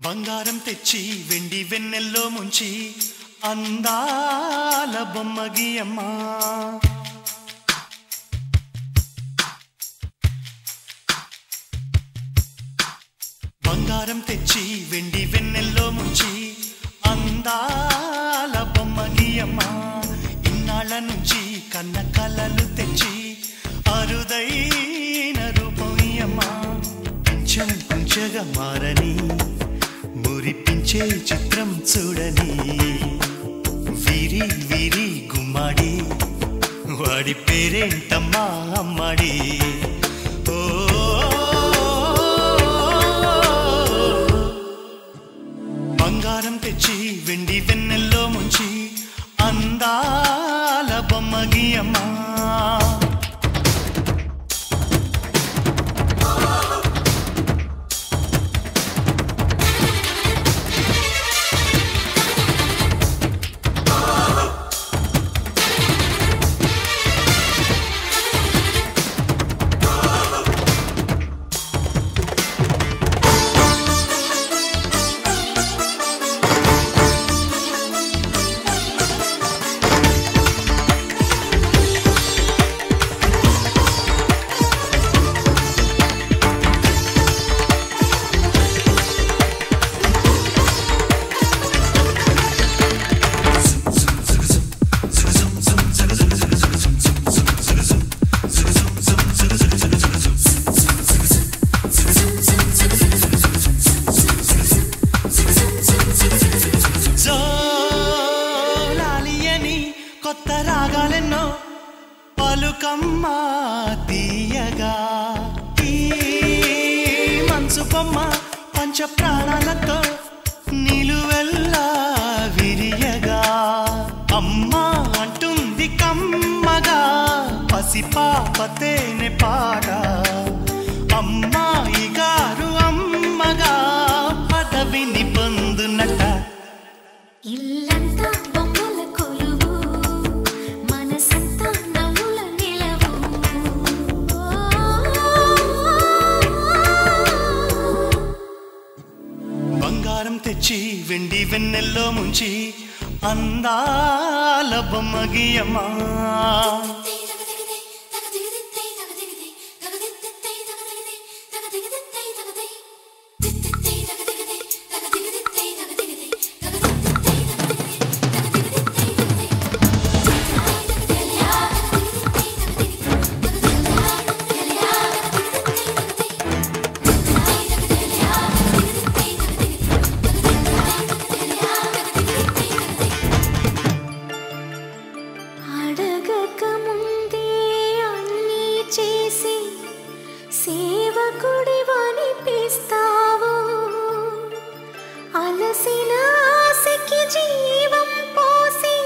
బంగారం తెచ్చి వెండి వెన్నెల్లో ముంచి అందాల బొమ్మ గీయమ్మా. బంగారం తెచ్చి వెండి వెన్నెల్లో ముంచి అందాల బొమ్మ గీయమ్మా. ఇన్నాళ్ళ నుంచి కన్న కలలు తెచ్చి అరుదైన రూపం ఇయ్యమ్మా. కొంచెం కొంచెగా మారని మురిపించే చిత్రం చూడని వీరి వీరి గుమ్మాడి వాడి పేరేంటమ్మా అమ్మాడి. ఓ బంగారం తెచ్చి వెండి వెన్నెల్లో ముంచి అందాల బొమ్మ గీయమ్మా. కొత్త రాగాలెన్నో పలుకమ్మా తీయగా ఈ మనసు బొమ్మ పంచ ప్రాణాలతో నిలువెల్లా విరియగా. అమ్మా అంటుంది కమ్మగా పసిపాప తేనె పాట. అమ్మాయి గారు అమ్మగా పదవిని పొందునట. ఇల్లంతా బొమ్మల కొలువు మనసంతా నవ్వుల నిలవు. బంగారం తెచ్చి వెండి వెన్నెల్లో ముంచి అందాల బొమ్మ గీయమ్మా. సేవకుడివనిపిస్తావు అలసిన ఆశకి జీవం పోసి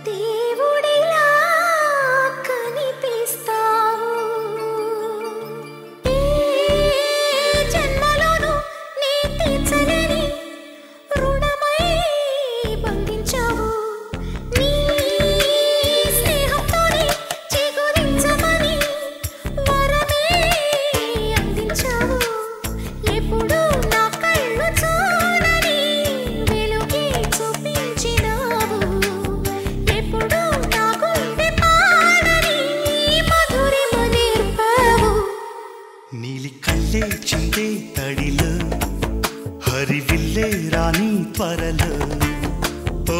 దేవుడిలా కనిపిస్తావు. ఏ జన్మలోనూ నీ తీర్చలేని రుణమై బంధించావు. నీ స్నేహంతోనే చిగురించమని వరమే అందించావు. ఎప్పుడు నా కళ్ళు చూడని వెలుగే చూపించినావు. ఎప్పుడు నా గుండె పాడని మధురిమ నేర్పావు. నీలి కళ్ళే చిందే తడిలో హరివిల్లే రాణి త్వరలో. ఓ